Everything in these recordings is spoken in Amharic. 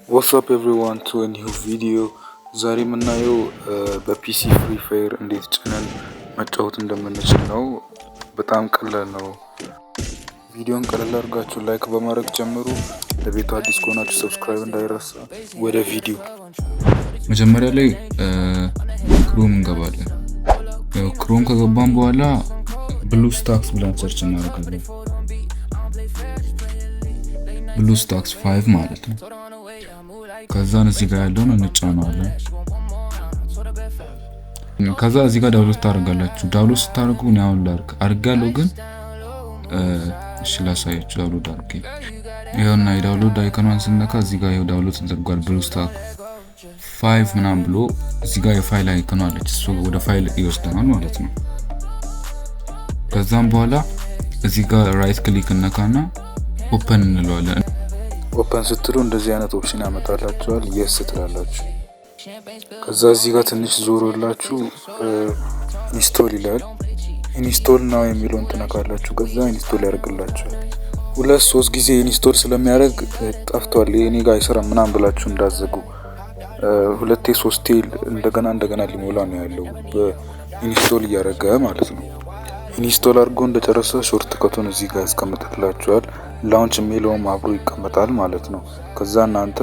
What's up everyone to a new video ዛሬ የምናየው በፒሲ ፍሪ ፋየር እንዴት ጭነን መጫወት እንደምንችል ነው። በጣም ቀላል ነው። ቪዲዮን ቀላል አድርጋችሁ ላይክ በማድረግ ጀምሩ። ለቤቱ አዲስ ከሆናችሁ ሰብስክራይብ እንዳይረሳ። ወደ ቪዲዮ መጀመሪያ ላይ ክሮም እንገባለን። ክሮም ከገባን በኋላ ብሉስታክስ ብለን ሰርች እናደርጋለን። ብሉስታክስ 5 ማለት ነው። ከዛን እዚህ ጋር ያለውን እንጫናለን። ከዛ እዚህ ጋር ዳውንሎድ ታደርጋላችሁ። ዳውንሎድ ስታደርጉ ነው አሁን ላርክ አድርጋለሁ፣ ግን እሺ ላሳያችሁ። ዳውንሎድ አድርጌ ይሄውና የዳውንሎድ አይኮኗን ስንነካ እዚህ ጋር ይሄው ዳውንሎድ ተደርጓል። ብሉስታክ 5 ምናምን ብሎ እዚህ ጋር የፋይል አይኮኗ አለች። እሱ ወደ ፋይል ይወስደናል ማለት ነው። ከዛም በኋላ እዚህ ጋር ራይት ክሊክ እንነካና ኦፕን እንለዋለን። ኦፕን ስትሉ እንደዚህ አይነት ኦፕሽን ያመጣላችኋል። የስ ትላላችሁ። ከዛ እዚህ ጋር ትንሽ ዞሮላችሁ ኢንስቶል ይላል። ኢንስቶል ነው የሚለውን ትነካላችሁ። ከዛ ኢንስቶል ያደርግላችኋል። 2-3 ጊዜ ኢንስቶል ስለሚያደርግ ጠፍቷል እኔ ጋር አይሰራም ምናምን ብላችሁ እንዳዘጉ። 2-3 እንደገና ሊሞላ ነው ያለው በኢንስቶል እያደረገ ማለት ነው። ኢንስቶል አድርጎ እንደጨረሰ ሾርት ከቱን እዚህ ጋር ያስቀምጥላችኋል። ላውንች የሚለውም አብሮ ይቀመጣል ማለት ነው። ከዛ እናንተ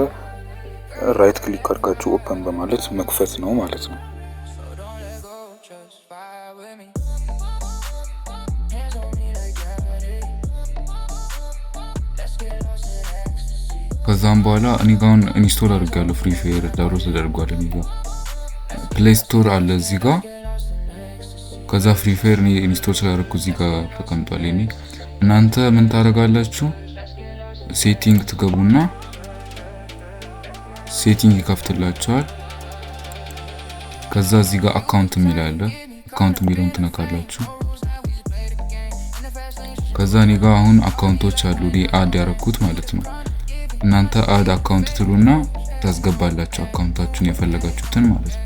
ራይት ክሊክ አድርጋችሁ ኦፕን በማለት መክፈት ነው ማለት ነው። ከዛም በኋላ እኔ ጋር ኢንስቶል አድርጋለሁ። ፍሪ ፋየር ዳውንሎድ ተደርጓል። እኔ ጋር ፕሌይ ስቶር አለ እዚህ ጋር። ከዛ ፍሪ ፋየር እኔ ኢንስቶል ስላደረኩ እዚህ ጋር ተቀምጧል። እናንተ ምን ታደርጋላችሁ? ሴቲንግ ትገቡና ሴቲንግ ይከፍትላችኋል። ከዛ እዚህ ጋር አካውንት የሚል አለ። አካውንት የሚለውን ትነካላችሁ። ከዛ እኔ ጋር አሁን አካውንቶች አሉ አድ ያደረኩት ማለት ነው። እናንተ አድ አካውንት ትሉና ታስገባላችሁ አካውንታችሁን የፈለጋችሁትን ማለት ነው።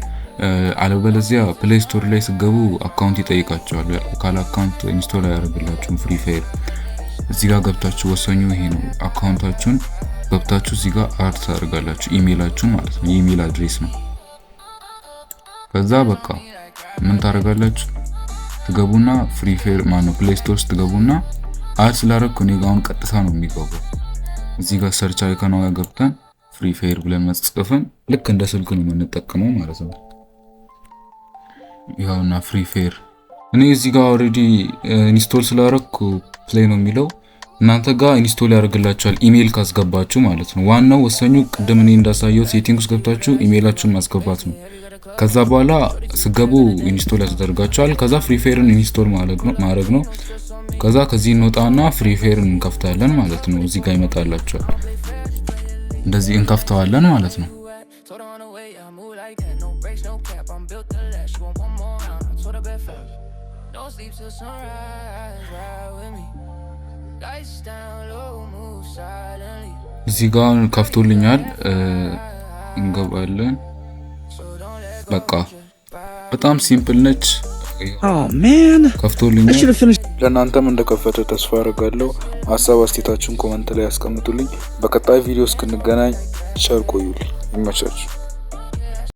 አለበለዚያ ፕሌይ ስቶር ላይ ስገቡ አካውንት ይጠይቃችኋል። ካለ አካውንት ኢንስቶል አያደርግላችሁም ፍሪ ፋየር። እዚህ ጋር ገብታችሁ ወሰኙ ይሄ ነው። አካውንታችሁን ገብታችሁ እዚህ ጋር አድ ታደርጋላችሁ፣ ኢሜይላችሁን ማለት ነው። የኢሜይል አድሬስ ነው። ከዛ በቃ ምን ታደርጋላችሁ? ትገቡና ፍሪ ፋየር ማነው ፕሌይ ስቶር ውስጥ ትገቡና አድ ስላደረኩ እኔ ጋር አሁን ቀጥታ ነው የሚገባው። እዚህ ጋር ሰርች አይከን ነው ገብተን ፍሪ ፋየር ብለን መጽፈን ልክ እንደ ስልክ ነው የምንጠቀመው ማለት ነው። ይኸውና ፍሪ ፋየር እኔ እዚህ ጋር ኦሬዲ ኢንስቶል ስላደረኩ ፕሌይ ነው የሚለው። እናንተ ጋር ኢንስቶል ያደርግላችኋል ኢሜይል ካስገባችሁ ማለት ነው። ዋናው ወሰኙ ቅድም እኔ እንዳሳየው ሴቲንግ ውስጥ ገብታችሁ ኢሜይላችሁን ማስገባት ነው። ከዛ በኋላ ስገቡ ኢንስቶል ያስደርጋችኋል። ከዛ ፍሪ ፋየርን ኢንስቶል ማድረግ ነው። ከዛ ከዚህ እንወጣና ፍሪ ፋየርን እንከፍታለን ማለት ነው። እዚህ ጋር ይመጣላችኋል። እንደዚህ እንከፍተዋለን ማለት ነው። እዚህ ጋር ከፍቶልኛል። እንገባለን። በቃ በጣም ሲምፕል ነች። ከፍቶልኛል። ለእናንተም እንደከፈተ ተስፋ አደርጋለሁ። ሀሳብ አስተያየታችሁን ኮሜንት ላይ ያስቀምጡልኝ። በቀጣይ ቪዲዮ እስክንገናኝ ቸር ቆዩልኝ። ይመቻችሁ።